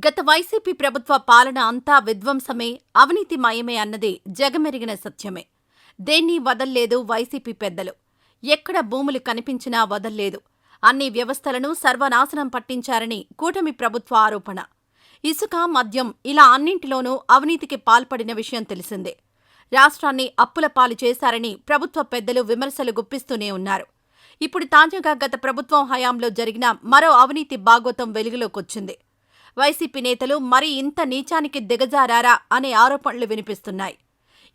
గత వైసీపీ ప్రభుత్వ పాలన అంతా విధ్వంసమే, అవినీతిమయమే అన్నది జగమెరిగిన సత్యమే. దేన్నీ వదల్లేదు వైసీపీ పెద్దలు. ఎక్కడ భూములు కనిపించినా వదల్లేదు. అన్ని వ్యవస్థలను సర్వనాశనం పట్టించారని కూటమి ప్రభుత్వ ఆరోపణ. ఇసుక, మద్యం ఇలా అన్నింటిలోనూ అవినీతికి పాల్పడిన విషయం తెలిసిందే. రాష్ట్రాన్ని అప్పుల పాలు చేశారని ప్రభుత్వ పెద్దలు విమర్శలు గుప్పిస్తూనే ఉన్నారు. ఇప్పుడు తాజాగా గత ప్రభుత్వం హయాంలో జరిగిన మరో అవినీతి బాగోతం వెలుగులోకొచ్చింది. వైసీపీ నేతలు మరీ ఇంత నీచానికి దిగజారారా అనే ఆరోపణలు వినిపిస్తున్నాయి.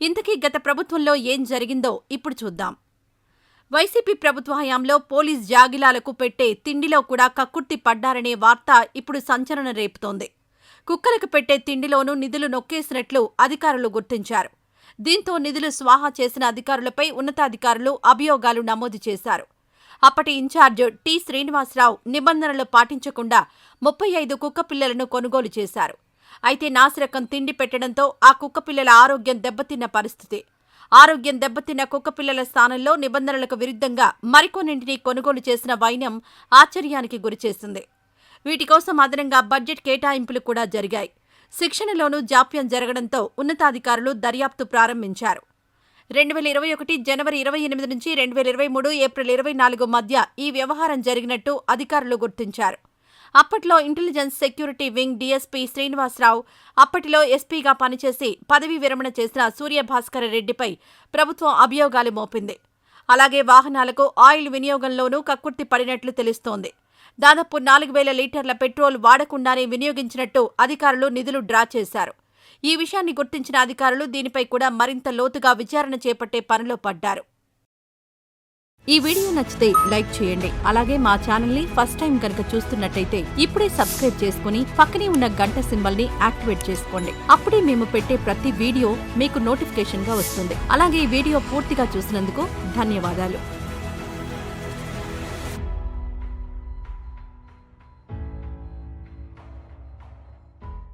ఇంతకీ గత ప్రభుత్వంలో ఏం జరిగిందో ఇప్పుడు చూద్దాం. వైసీపీ ప్రభుత్వ హయాంలో పోలీస్ జాగిలాలకు పెట్టే తిండిలో కూడా కక్కుర్తి పడ్డారనే వార్త ఇప్పుడు సంచలనం రేపుతోంది. కుక్కలకు పెట్టే తిండిలోనూ నిధులు నొక్కేసినట్లు అధికారులు గుర్తించారు. దీంతో నిధులు స్వాహా చేసిన అధికారులపై ఉన్నతాధికారులు అభియోగాలు నమోదు చేశారు. అప్పటి ఇన్ఛార్జ్ టి. శ్రీనివాసరావు నిబంధనలు పాటించకుండా 35 కుక్కపిల్లలను కొనుగోలు చేశారు. అయితే నాసిరకం తిండి పెట్టడంతో ఆ కుక్కపిల్లల ఆరోగ్యం దెబ్బతిన్న పరిస్థితి. ఆరోగ్యం దెబ్బతిన్న కుక్కపిల్లల స్థానంలో నిబంధనలకు విరుద్ధంగా మరికొన్నింటిని కొనుగోలు చేసిన వైనం ఆశ్చర్యానికి గురిచేసింది. వీటి కోసం అదనంగా బడ్జెట్ కేటాయింపులు కూడా జరిగాయి. శిక్షణలోనూ జాప్యం జరగడంతో ఉన్నతాధికారులు దర్యాప్తు ప్రారంభించారు. 2021 జనవరి 28 నుంచి 2023 ఏప్రిల్ 24 మధ్య ఈ వ్యవహారం జరిగినట్టు అధికారులు గుర్తించారు. అప్పట్లో intelligence security wing DSP Srinivasarao, అప్పటిలో ఎస్పీగా పనిచేసి పదవీ విరమణ చేసిన సూర్యభాస్కర రెడ్డిపై ప్రభుత్వం అభియోగాలు మోపింది. అలాగే వాహనాలకు ఆయిల్ వినియోగంలోనూ కక్కుర్తి పడినట్లు తెలుస్తోంది. దాదాపు 4,000 లీటర్ల పెట్రోల్ వాడకుండానే వినియోగించినట్టు అధికారులు నిధులు డ్రా చేశారు. ఈ విషయాన్ని గుర్తించిన అధికారులు దీనిపై కూడా మరింత లోతుగా విచారణ చేపట్టే పనిలో పడ్డారు. ఈ వీడియో నచ్చితే లైక్ చేయండి. అలాగే మా ఛానల్ని ఫస్ట్ టైం కనుక చూస్తున్నట్టయితే ఇప్పుడే సబ్స్క్రైబ్ చేసుకుని పక్కనే ఉన్న గంట సింబల్ని యాక్టివేట్ చేసుకోండి. అప్పుడే మేము పెట్టే ప్రతి వీడియో మీకు నోటిఫికేషన్గా వస్తుంది. అలాగే ఈ వీడియో పూర్తిగా చూసినందుకు ధన్యవాదాలు.